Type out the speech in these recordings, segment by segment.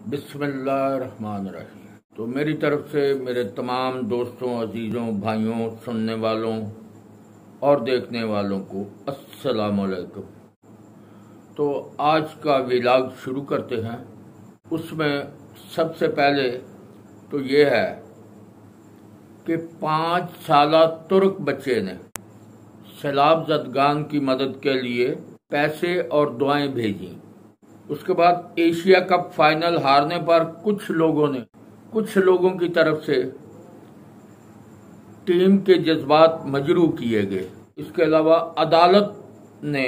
बिस्मिल्लाहिर्रहमानिर्रहीम। तो मेरी तरफ से मेरे तमाम दोस्तों, अजीज़ों, भाइयों, सुनने वालों और देखने वालों को अस्सलाम वालेकुम। तो आज का व्लॉग शुरू करते हैं। उसमें सबसे पहले तो ये है कि 5 साला तुर्क बच्चे ने सैलाब ज़दगान की मदद के लिए पैसे और दुआएं भेजी। उसके बाद एशिया कप फाइनल हारने पर कुछ लोगों की तरफ से टीम के जज्बात मजरू किए गए। इसके अलावा अदालत ने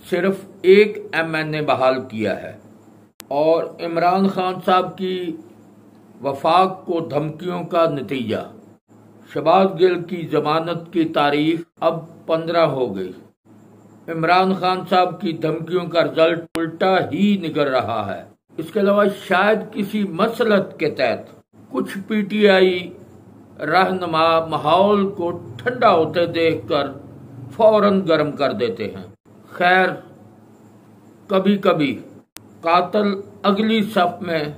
सिर्फ एक MNA बहाल किया है और इमरान खान साहब की वफाक को धमकियों का नतीजा, शहबाज गिल की जमानत की तारीख अब 15 हो गई। इमरान खान साहब की धमकियों का रिजल्ट उल्टा ही निकल रहा है। इसके अलावा शायद किसी मसलहत के तहत कुछ PTI रहनुमा माहौल को ठंडा होते देखकर फौरन गर्म कर देते हैं। खैर, कभी कभी कातिल अगली सफ में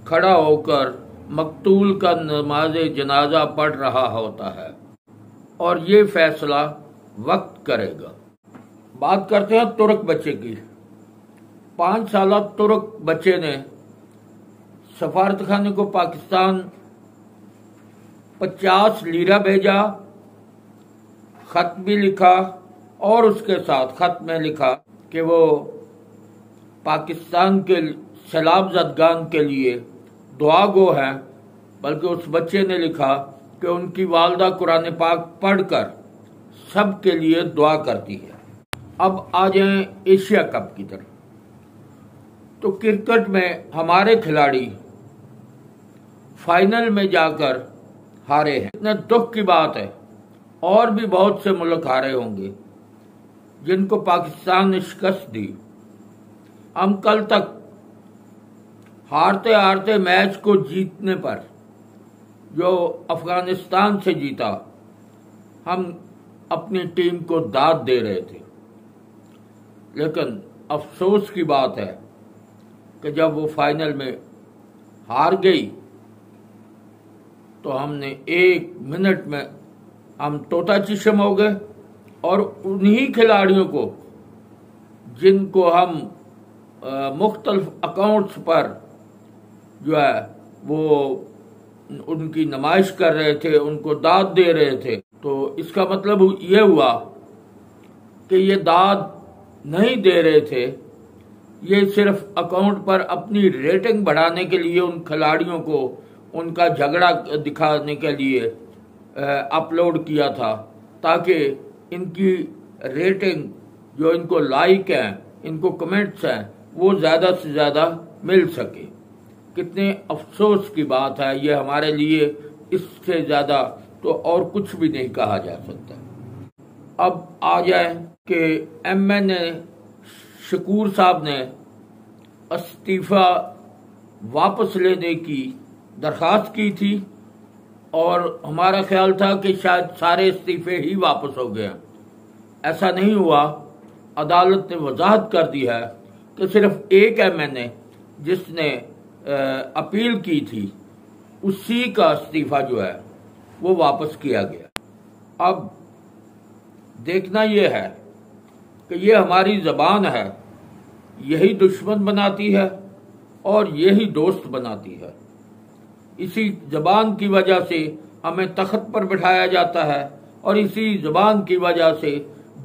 खड़ा होकर मकतूल का नमाज जनाजा पढ़ रहा होता है और ये फैसला वक्त करेगा। बात करते हैं तुर्क बच्चे की। 5 साला तुर्क बच्चे ने सफारतखाने को पाकिस्तान 50 लीरा भेजा, खत भी लिखा और उसके साथ खत में लिखा कि वो पाकिस्तान के सैलाब ज़दगान के लिए दुआ गो हैं। बल्कि उस बच्चे ने लिखा कि उनकी वालदा कुरान पाक पढ़कर सब के लिए दुआ करती है। अब आ जाएं एशिया कप की तरफ। तो क्रिकेट में हमारे खिलाड़ी फाइनल में जाकर हारे हैं। इतना दुख की बात है। और भी बहुत से मुल्क हारे होंगे जिनको पाकिस्तान ने शिकस्त दी। हम कल तक हारते हारते मैच को जीतने पर, जो अफगानिस्तान से जीता, हम अपनी टीम को दाद दे रहे थे। लेकिन अफसोस की बात है कि जब वो फाइनल में हार गई तो हमने 1 मिनट में हम तोता चिशम हो गए और उन्हीं खिलाड़ियों को जिनको हम मुख्तलिफ अकाउंट्स पर जो है वो उनकी नुमाइश कर रहे थे, उनको दाद दे रहे थे। तो इसका मतलब ये हुआ कि ये दाद नहीं दे रहे थे, ये सिर्फ अकाउंट पर अपनी रेटिंग बढ़ाने के लिए उन खिलाड़ियों को उनका झगड़ा दिखाने के लिए अपलोड किया था, ताकि इनकी रेटिंग, जो इनको लाइक हैं, इनको कमेंट्स हैं, वो ज़्यादा से ज़्यादा मिल सके। कितने अफसोस की बात है ये हमारे लिए। इससे ज़्यादा तो और कुछ भी नहीं कहा जा सकता। अब आ जाए कि MNA शकूर साहब ने इस्तीफ़ा वापस लेने की दरख्वास्त की थी और हमारा ख्याल था कि शायद सारे इस्तीफ़े ही वापस हो गए। ऐसा नहीं हुआ। अदालत ने वजाहत कर दी है कि सिर्फ एक MNA जिसने अपील की थी, उसी का इस्तीफ़ा जो है वो वापस किया गया। अब देखना यह है कि ये हमारी ज़बान है, यही दुश्मन बनाती है और यही दोस्त बनाती है। इसी ज़बान की वजह से हमें तख्त पर बिठाया जाता है और इसी ज़बान की वजह से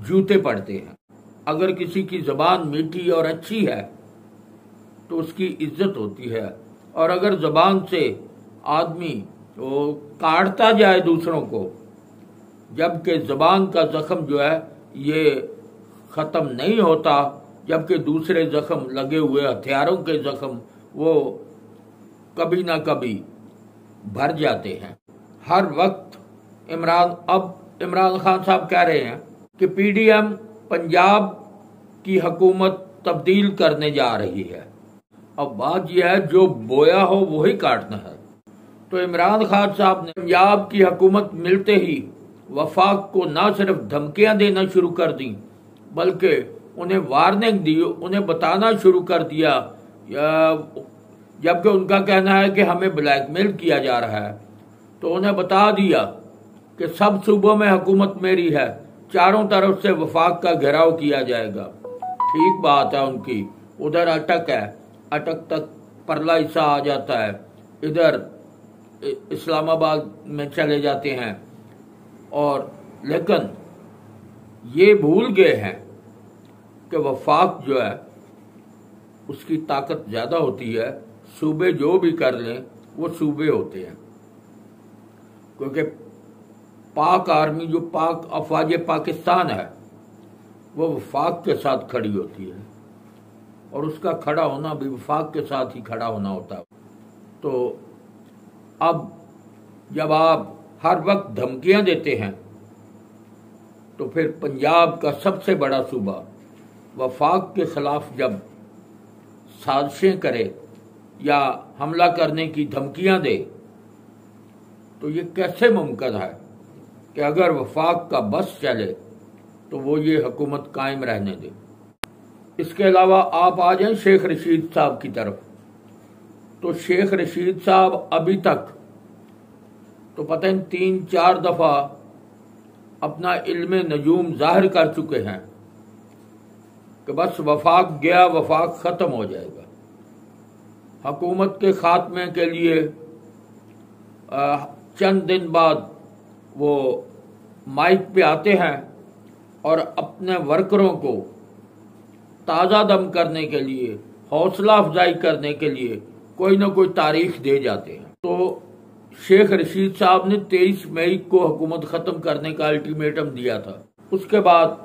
जूते पड़ते हैं। अगर किसी की ज़बान मीठी और अच्छी है तो उसकी इज्जत होती है, और अगर ज़बान से आदमी वो काटता जाए दूसरों को, जबकि ज़बान का ज़ख्म जो है ये ख़त्म नहीं होता, जबकि दूसरे ज़ख्म लगे हुए हथियारों के ज़ख्म वो कभी ना कभी भर जाते हैं। हर वक्त इमरान खान साहब कह रहे हैं कि PDM पंजाब की हुकूमत तब्दील करने जा रही है। अब बात यह है, जो बोया हो वही काटना है। तो इमरान खान साहब ने पंजाब की हुकूमत मिलते ही वफाक को न सिर्फ धमकियां देना शुरू कर दी, बल्कि उन्हें वार्निंग दी, उन्हें बताना शुरू कर दिया जबकि उनका कहना है कि हमें ब्लैकमेल किया जा रहा है। तो उन्हें बता दिया कि सब सूबों में हुकूमत मेरी है, चारों तरफ से वफाक का घेराव किया जाएगा। ठीक बात है उनकी, उधर अटक है, अटक तक परला हिस्सा आ जाता है, इधर इस्लामाबाद में चले जाते हैं। और लेकिन ये भूल गए हैं कि वफाक जो है उसकी ताकत ज़्यादा होती है, सूबे जो भी कर लें वो सूबे होते हैं। क्योंकि पाक आर्मी जो पाक अफवाज पाकिस्तान है वो वफाक के साथ खड़ी होती है, और उसका खड़ा होना भी वफाक के साथ ही खड़ा होना होता है। तो अब जब आप हर वक्त धमकियां देते हैं तो फिर पंजाब का सबसे बड़ा सूबा वफाक के खिलाफ जब साजिशें करे या हमला करने की धमकियां दे, तो ये कैसे मुमकिन है कि अगर वफाक का बस चले तो वो ये हुकूमत कायम रहने दे। इसके अलावा आप आ जाएं शेख रशीद साहब की तरफ, तो शेख रशीद साहब अभी तक तो पता नहीं 3-4 दफ़ा अपना इल्म नजूम जाहिर कर चुके हैं कि बस वफाक गया, वफाक ख़त्म हो जाएगा। हुकूमत के खात्मे के लिए चंद दिन बाद वो माइक पे आते हैं और अपने वर्करों को ताज़ा दम करने के लिए, हौसला अफजाई करने के लिए कोई ना कोई तारीख दे जाते हैं। तो शेख रशीद साहब ने 23 मई को हुकूमत ख़त्म करने का अल्टीमेटम दिया था। उसके बाद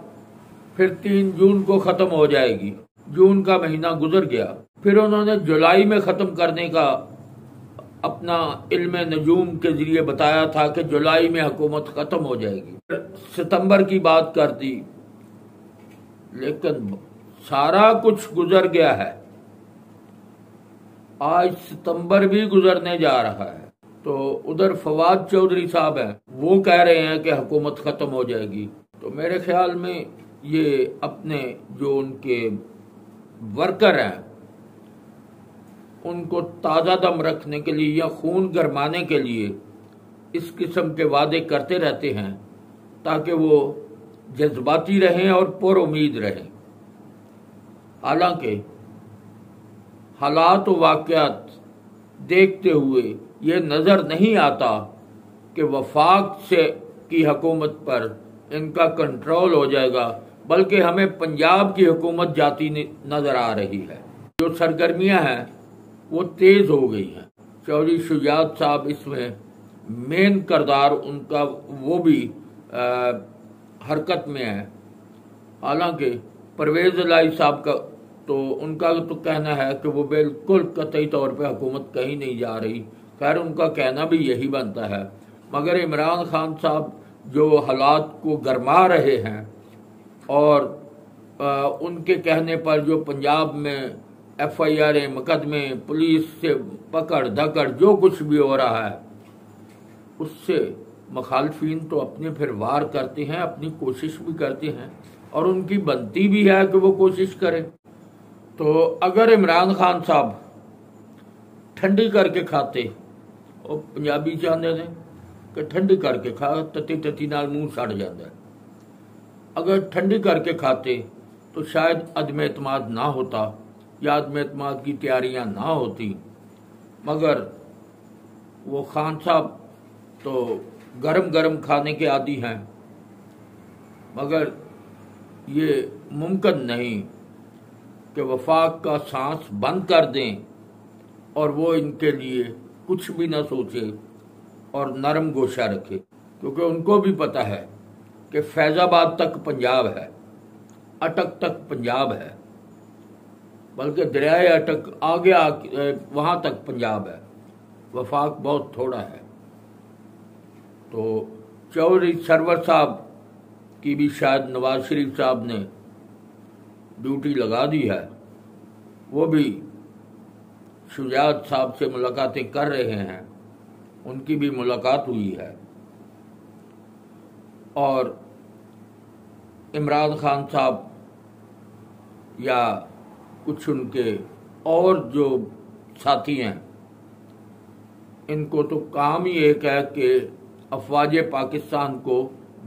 फिर 3 जून को ख़त्म हो जाएगी। जून का महीना गुजर गया, फिर उन्होंने जुलाई में ख़त्म करने का अपना इल्म नजूम के जरिए बताया था कि जुलाई में हुकूमत ख़त्म हो जाएगी। सितंबर की बात कर दी, लेकिन सारा कुछ गुजर गया है। आज सितंबर भी गुजरने जा रहा है, तो उधर फवाद चौधरी साहब हैं, वो कह रहे हैं कि हुकूमत ख़त्म हो जाएगी। तो मेरे ख्याल में ये अपने जो उनके वर्कर हैं उनको ताज़ा दम रखने के लिए या खून गरमाने के लिए इस किस्म के वादे करते रहते हैं ताकि वो जज्बाती रहें और पुरुम्मीद रहें। हालांकि हालात व वाक़यात देखते हुए ये नज़र नहीं आता कि वफाक से की हुकूमत पर इनका कंट्रोल हो जाएगा, बल्कि हमें पंजाब की हुकूमत जाती नज़र आ रही है। जो सरगर्मियां हैं वो तेज़ हो गई हैं। चौधरी शुजात साहब इसमें मेन किरदार उनका वो भी हरकत में है। हालांकि परवेज़ इलाही साहब का तो उनका तो कहना है कि वो बिल्कुल कतई तौर पे हुकूमत कहीं नहीं जा रही। खैर उनका कहना भी यही बनता है, मगर इमरान खान साहब जो हालात को गरमा रहे हैं और उनके कहने पर जो पंजाब में FIR मुकदमे, पुलिस से पकड़ धकड़ जो कुछ भी हो रहा है, उससे मुखालफिन तो अपने फिर वार करते हैं, अपनी कोशिश भी करते हैं और उनकी बनती भी है कि वो कोशिश करें। तो अगर इमरान खान साहब ठंडी करके खाते, और पंजाबी चाहते हैं कि ठंडी करके खा, तती तती नाल मुँह सड़ जाता है। अगर ठंडी करके खाते तो शायद अदम एतमाद ना होता या अदम एतमाद की तैयारियां ना होती, मगर वो खान साहब तो गरम गरम खाने के आदी हैं। मगर ये मुमकिन नहीं कि वफाक का सांस बंद कर दें और वो इनके लिए कुछ भी ना सोचे और नरम गोशा रखे, क्योंकि उनको भी पता है कि फैज़ाबाद तक पंजाब है, अटक तक पंजाब है, बल्कि दरियाए अटक आगे वहाँ तक पंजाब है, वफाक बहुत थोड़ा है। तो चौधरी सरवर साहब की भी शायद नवाज शरीफ साहब ने ड्यूटी लगा दी है, वो भी शुजात साहब से मुलाकातें कर रहे हैं, उनकी भी मुलाकात हुई है। और इमरान खान साहब या कुछ उनके और जो साथी हैं, इनको तो काम ही एक है कि अफवाज पाकिस्तान को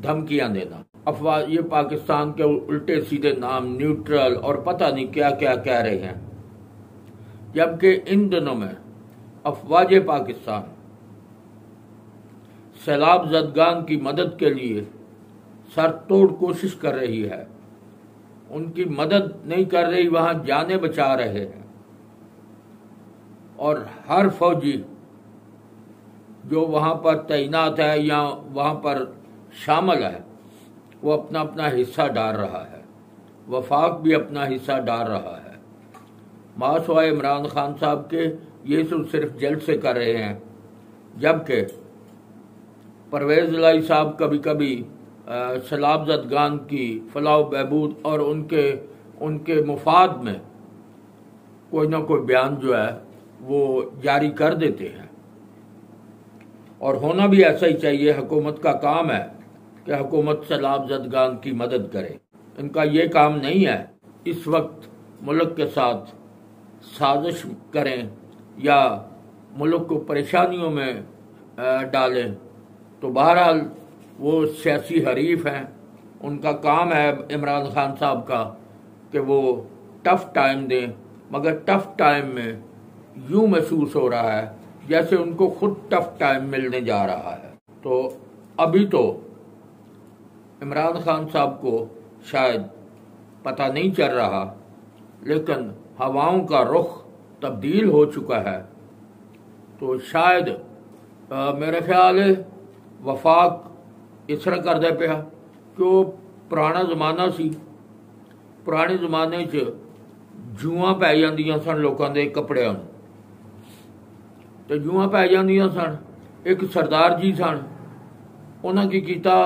धमकियां देना। अफवाज पाकिस्तान के उल्टे सीधे नाम न्यूट्रल और पता नहीं क्या क्या कह रहे हैं, जबकि इन दिनों में अफवाज पाकिस्तान सैलाब ज़दगान की मदद के लिए सरतोड़ कोशिश कर रही है। उनकी मदद नहीं कर रही, वहां जाने बचा रहे हैं। और हर फौजी जो वहां पर तैनात है या वहां पर शामिल है, वो अपना अपना हिस्सा डाल रहा है। वफाक भी अपना हिस्सा डाल रहा है। माशवा इमरान खान साहब के ये तो सिर्फ जलसे कर रहे हैं, जबकि परवेज़ इलाही साहब कभी कभी सैलाब ज़दगान की फलाह बहबूद और उनके मुफाद में कोई ना कोई बयान जो है वो जारी कर देते हैं। और होना भी ऐसा ही चाहिए। हुकूमत का काम है कि हुकूमत सैलाब ज़दगान की मदद करे। इनका ये काम नहीं है इस वक्त मुल्क के साथ साजिश करें या मुल्क को परेशानियों में डालें। तो बहरहाल वो सियासी हरीफ हैं, उनका काम है इमरान खान साहब का कि वो टफ टाइम दें, मगर टफ टाइम में यूं महसूस हो रहा है जैसे उनको खुद टफ टाइम मिलने जा रहा है। तो अभी तो इमरान खान साहब को शायद पता नहीं चल रहा, लेकिन हवाओं का रुख तब्दील हो चुका है। तो शायद मेरे ख्याल है वफाक इस तरह कर दे पिया कि वो पुराना जमाना सी। पुराने जमाने च जूआं पै जांदियां सन लोगों के कपड़िਆਂ ਨੂੰ, तो जूआं पै जांदियां सन। एक सरदार जी सन, उन्होंने की कीता,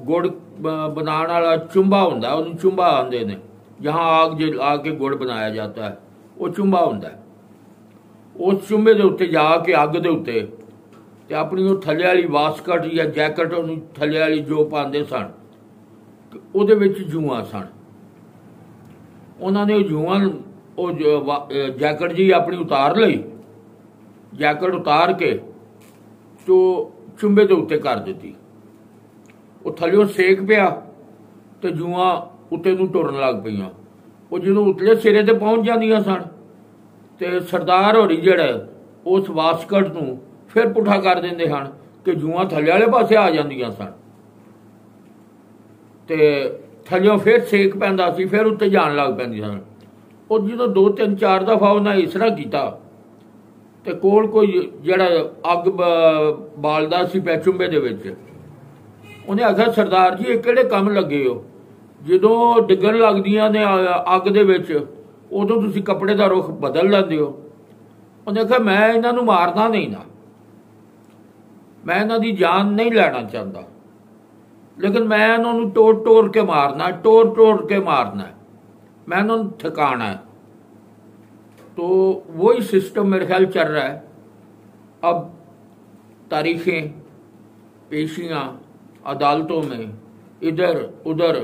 गुड़ बनाने वाला चुंबा हुंदा, उन्हें चुंबा आंदे ने, जहाँ आग के गुड़ बनाया जाता है, वो चुंबा हुंदा। उस चुंबे के उत्ते जाके अग के उत्ते ते अपनी वो थल्ले वाली वास्कट या जैकट थल्ले वाली जो पाते सन, उहदे विच जूआं सन। उन्होंने जूआं जैकट जी अपनी उतार ली, जैकट उतार के तो चुंबे के उत्ते कर दी। वो थल्लों सेक पिया तो जूआं उत्ते नूं टुरन लग पईआं। वो जो उतले सिरे ते पहुंच जांदियां सन ते सरदार होरी जिहड़े उस वास्कट नूं फिर पुठा कर देंदे हन कि जूआं थल्ले वाले पासे आ जांदियां सन ते थल्लों फिर सेक पैंदा सी, फिर उत्ते जान लग पैंदियां सन। और जो 2-3-4 दफा उन्हें इस तरह किया तो कोल कोई जिहड़ा अग बालदा सी पै चुंबे दे विच, उन्हें आखिया सरदार जी ये किहड़े काम लगे हो, जदों डिगन लगदियां ने अग दे विच उदों तुसीं कपड़े का रुख बदल लैंदे हो। उन्हें आखिया मैं इन्हां नूं मारना नहीं ना, मैं इन्हां दी जान नहीं लैना चाहता, लेकिन मैं इन्होंने टोर के मारना, टोर के मारना, मैं इन्होंने ठिकाना है। तो वही सिस्टम मेरे ख्याल चल रहा है। अब तारीखें, पेशियां अदालतों में इधर उधर,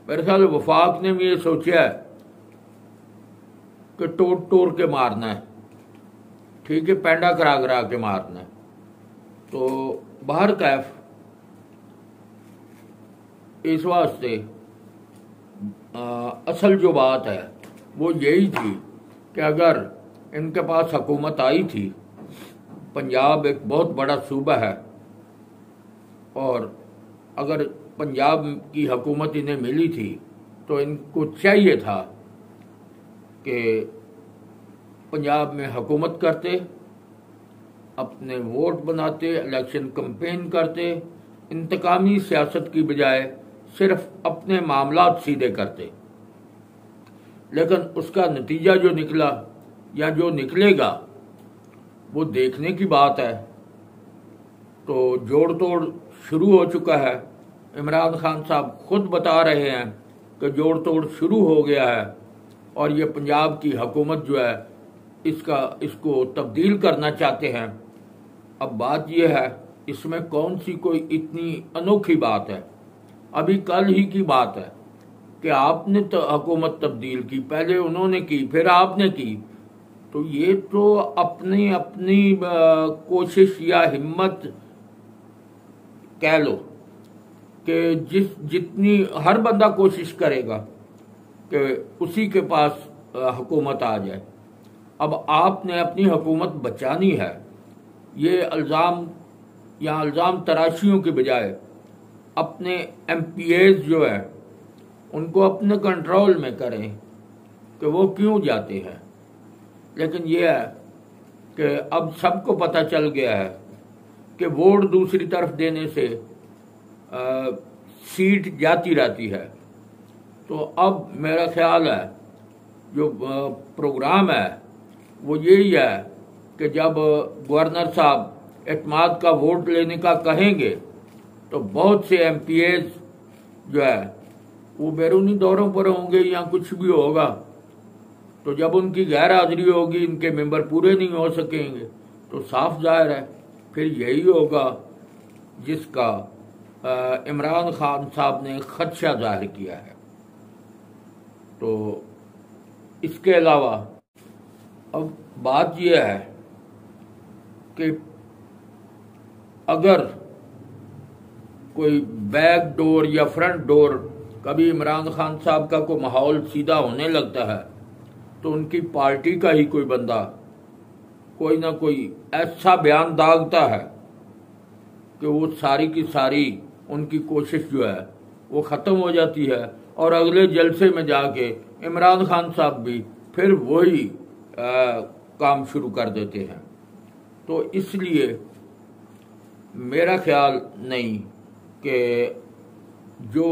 मेरे ख्याल वफाक ने भी ये सोचा है कि टोर के मारना है, ठीक है, पैंडा करा के मारना है। तो बाहर कैफ इस वास्ते असल जो बात है वो यही थी कि अगर इनके पास हुकूमत आई थी, पंजाब एक बहुत बड़ा सूबा है, और अगर पंजाब की हुकूमत इन्हें मिली थी तो इनको चाहिए था कि पंजाब में हुकूमत करते, अपने वोट बनाते, इलेक्शन कैंपेन करते, इंतकामी सियासत की बजाय सिर्फ अपने मामलात सीधे करते। लेकिन उसका नतीजा जो निकला या जो निकलेगा वो देखने की बात है। तो जोड़ तोड़ शुरू हो चुका है। इमरान खान साहब खुद बता रहे हैं कि जोड़ तोड़ शुरू हो गया है और ये पंजाब की हुकूमत जो है इसको तब्दील करना चाहते हैं। अब बात यह है, इसमें कौन सी कोई इतनी अनोखी बात है? अभी कल ही की बात है कि आपने तो हुकूमत तब्दील की, पहले उन्होंने की, फिर आपने की। तो ये तो अपनी अपनी कोशिश या हिम्मत कह लो कि जितनी हर बंदा कोशिश करेगा कि उसी के पास हुकूमत आ जाए। अब आपने अपनी हुकूमत बचानी है, ये इल्ज़ाम या इल्ज़ाम तराशियों के बजाय अपने एमपीएज जो है उनको अपने कंट्रोल में करें कि वो क्यों जाते हैं। लेकिन ये है कि अब सबको पता चल गया है कि वोट दूसरी तरफ देने से सीट जाती रहती है। तो अब मेरा ख्याल है जो प्रोग्राम है वो यही है कि जब गवर्नर साहब एतमाद का वोट लेने का कहेंगे तो बहुत से एमपीएज जो है वो बैरूनी दौरों पर होंगे या कुछ भी होगा, तो जब उनकी गैर हाजिरी होगी, इनके मेंबर पूरे नहीं हो सकेंगे, तो साफ जाहिर है फिर यही होगा जिसका इमरान खान साहब ने खदशा जाहिर किया है। तो इसके अलावा अब बात यह है कि अगर कोई बैक डोर या फ्रंट डोर कभी इमरान खान साहब का कोई माहौल सीधा होने लगता है तो उनकी पार्टी का ही कोई बंदा कोई ना कोई ऐसा बयान दागता है कि वो सारी की सारी उनकी कोशिश जो है वो ख़त्म हो जाती है और अगले जलसे में जाके इमरान खान साहब भी फिर वही काम शुरू कर देते हैं। तो इसलिए मेरा ख्याल नहीं कि जो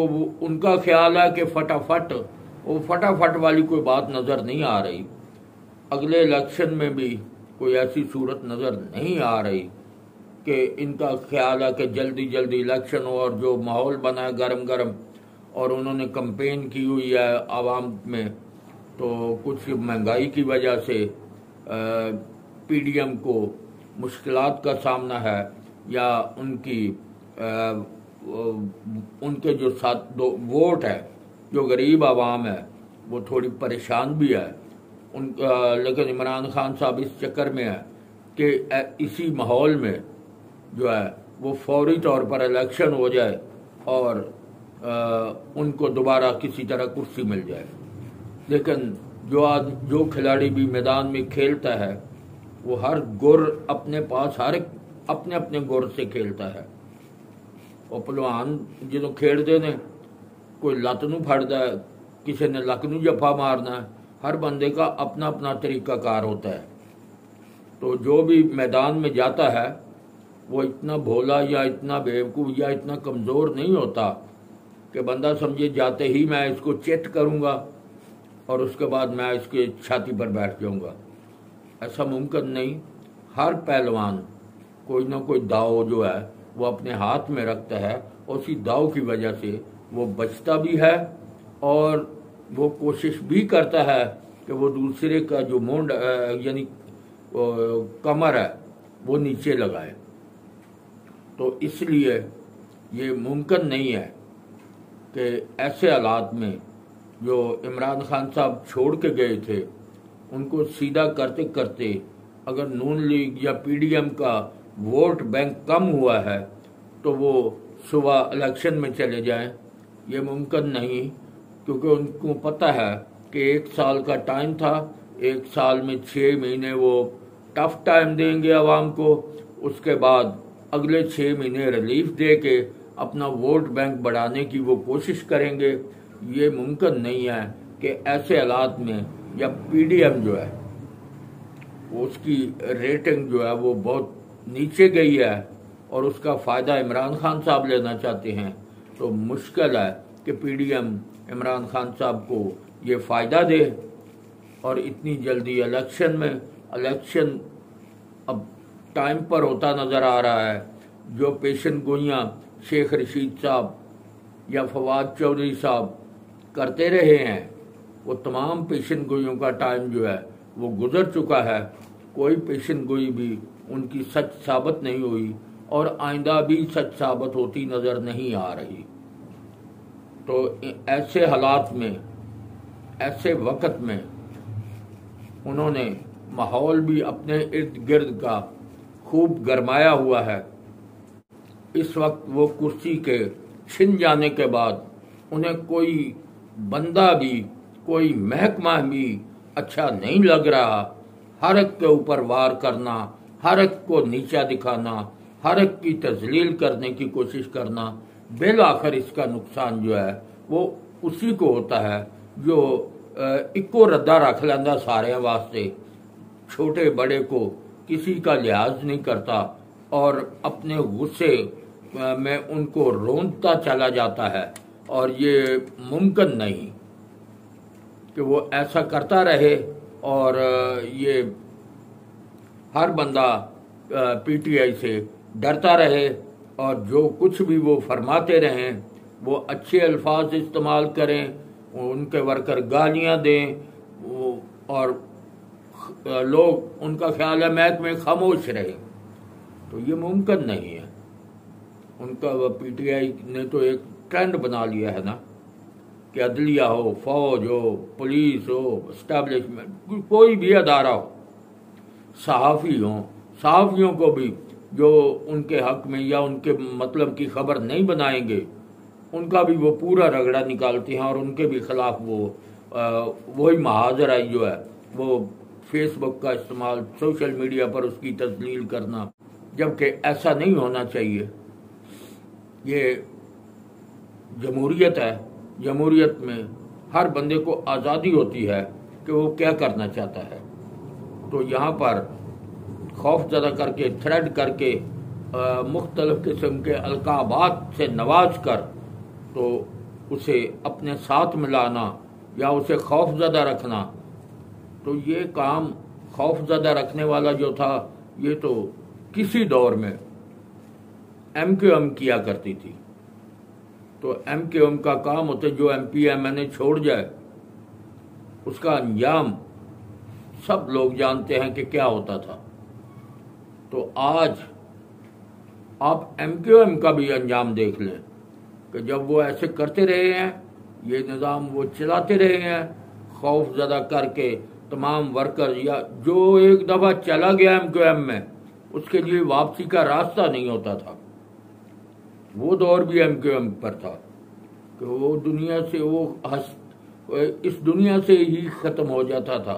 उनका ख्याल है कि फटाफट, वो फटाफट वाली कोई बात नज़र नहीं आ रही। अगले इलेक्शन में भी कोई ऐसी सूरत नज़र नहीं आ रही कि इनका ख्याल है कि जल्दी जल्दी इलेक्शन हो। और जो माहौल बना है गरम गरम और उन्होंने कंपेन की हुई है आवाम में, तो कुछ महंगाई की वजह से पीडीएम को मुश्किलात का सामना है या उनके जो साथ दो वोट है, जो गरीब आवाम है वो थोड़ी परेशान भी है लेकिन इमरान खान साहब इस चक्कर में है कि इसी माहौल में जो है वो फौरी तौर पर इलेक्शन हो जाए और उनको दोबारा किसी तरह कुर्सी मिल जाए। लेकिन जो खिलाड़ी भी मैदान में खेलता है वो हर गुर अपने पास हर एक अपने अपने गुर से खेलता है। और पहलवान जो खेलते ने कोई लत नूं फड़दा है, किसी ने लक नूं जफा मारना है, हर बंदे का अपना अपना तरीकाकार होता है। तो जो भी मैदान में जाता है वो इतना भोला या इतना बेवकूफ़ या इतना कमज़ोर नहीं होता कि बंदा समझे जाते ही मैं इसको चित करूँगा और उसके बाद मैं इसके छाती पर बैठ जाऊँगा। ऐसा मुमकिन नहीं। हर पहलवान कोई ना कोई दाव जो है वो अपने हाथ में रखता है और उसी दाव की वजह से वो बचता भी है और वो कोशिश भी करता है कि वो दूसरे का जो मुंड यानी कमर है वो नीचे लगाए। तो इसलिए ये मुमकिन नहीं है कि ऐसे हालात में जो इमरान खान साहब छोड़ के गए थे उनको सीधा करते करते अगर नून लीग या पीडीएम का वोट बैंक कम हुआ है तो वो सुबह इलेक्शन में चले जाएं, ये मुमकिन नहीं। क्योंकि उनको पता है कि 1 साल का टाइम था, 1 साल में 6 महीने वो टफ टाइम देंगे आवाम को, उसके बाद अगले 6 महीने रिलीफ दे के अपना वोट बैंक बढ़ाने की वो कोशिश करेंगे। ये मुमकिन नहीं है कि ऐसे हालात में जब पीडीएम जो है उसकी रेटिंग जो है वो बहुत नीचे गई है और उसका फ़ायदा इमरान खान साहब लेना चाहते हैं, तो मुश्किल है कि पीडीएम इमरान खान साहब को ये फ़ायदा दे। और इतनी जल्दी इलेक्शन अब टाइम पर होता नज़र आ रहा है। जो पेशन गोइयाँ शेख रशीद साहब या फवाद चौधरी साहब करते रहे हैं वो तमाम पेशन गोइयों का टाइम जो है वो गुजर चुका है। कोई पेशन गोई भी उनकी सच साबित नहीं हुई और आइंदा भी सच साबित होती नज़र नहीं आ रही। तो ऐसे हालात में, ऐसे वक्त में उन्होंने माहौल भी अपने इर्द गिर्द का खूब गरमाया हुआ है। इस वक्त वो कुर्सी के छिन जाने के बाद उन्हें कोई बंदा भी, कोई महकमा भी अच्छा नहीं लग रहा। हर एक के ऊपर वार करना, हर एक को नीचा दिखाना, हर एक की तजलील करने की कोशिश करना, बिल आखिर इसका नुकसान जो है वो उसी को होता है जो इको रद्दा रख लेंदा सारे वास्ते, छोटे बड़े को किसी का लिहाज नहीं करता और अपने गुस्से में उनको रोंदता चला जाता है। और ये मुमकिन नहीं कि वो ऐसा करता रहे और ये हर बंदा पीटीआई से डरता रहे और जो कुछ भी वो फरमाते रहें वो अच्छे अल्फाज इस्तेमाल करें, उनके वर्कर गालियां दें और लोग, उनका ख्याल है महकमे खामोश रहे। तो ये मुमकिन नहीं है। उनका पीटीआई ने तो एक ट्रेंड बना लिया है ना कि अदलिया हो, फौज हो, पुलिस हो, एस्टैब्लिशमेंट, कोई भी अदारा हो, सहाफ़ी हों, सहाफ़ियों को भी जो उनके हक में या उनके मतलब की खबर नहीं बनाएंगे उनका भी वो पूरा रगड़ा निकालते हैं और उनके भी खिलाफ वो वही महाजरा जो है वो फेसबुक का इस्तेमाल, सोशल मीडिया पर उसकी तस्लील करना, जबकि ऐसा नहीं होना चाहिए। ये जमहूरियत है। जमहूरियत में हर बंदे को आज़ादी होती है कि वो क्या करना चाहता है। तो यहाँ पर खौफ ज़दा करके, थ्रेड करके, मुख्तलिफ किस्म के अलकाबात से नवाज कर तो उसे अपने साथ मिलाना या उसे खौफज़दा रखना, तो ये काम खौफज़दा रखने वाला जो था ये तो किसी दौर में MQM किया करती थी। तो MQM का काम होता जो MPMN छोड़ जाए उसका अंजाम सब लोग जानते हैं कि क्या होता था। तो आज आप MQM का भी अंजाम देख लें कि जब वो ऐसे करते रहे हैं, ये निज़ाम वो चलाते रहे हैं खौफज़दा करके तमाम वर्कर, या जो एक दफ़ा चला गया MQM में उसके लिए वापसी का रास्ता नहीं होता था। वो दौर भी MQM पर था कि वो दुनिया से इस दुनिया से ही ख़त्म हो जाता था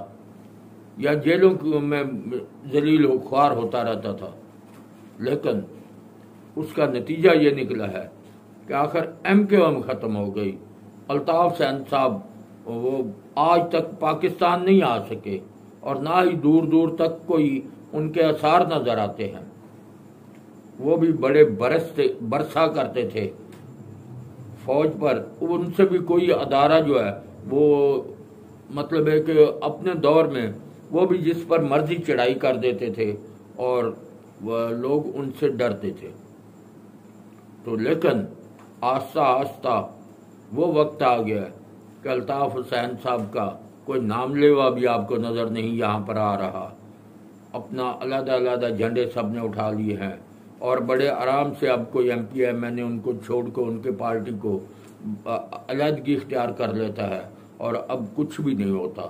या जेलों में जलील ख्वार होता रहता था। लेकिन उसका नतीजा ये निकला है कि आखिर MQM ख़त्म हो गई। अल्ताफ सैन साहब वो आज तक पाकिस्तान नहीं आ सके और ना ही दूर दूर तक कोई उनके आसार नज़र आते हैं। वो भी बड़े बरसा करते थे फौज पर। उनसे भी कोई अदारा जो है वो मतलब है कि अपने दौर में वो भी जिस पर मर्जी चढ़ाई कर देते थे और वह लोग उनसे डरते थे। तो लेकिन आस्ता आस्ता वो वक्त आ गया कि अल्ताफ हुसैन साहब का कोई नाम लेवा भी आपको नज़र नहीं यहाँ पर आ रहा। अपना अलग-अलग झंडे सब ने उठा लिए हैं और बड़े आराम से अब कोई MPMN उनको छोड़ कर उनके पार्टी को अलहदगी इख्तियार कर लेता है और अब कुछ भी नहीं होता।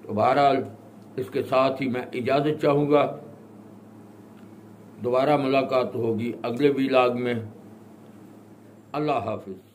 तो बहरहाल इसके साथ ही मैं इजाज़त चाहूँगा। दोबारा मुलाकात होगी अगले व्लॉग में। अल्लाह हाफिज़।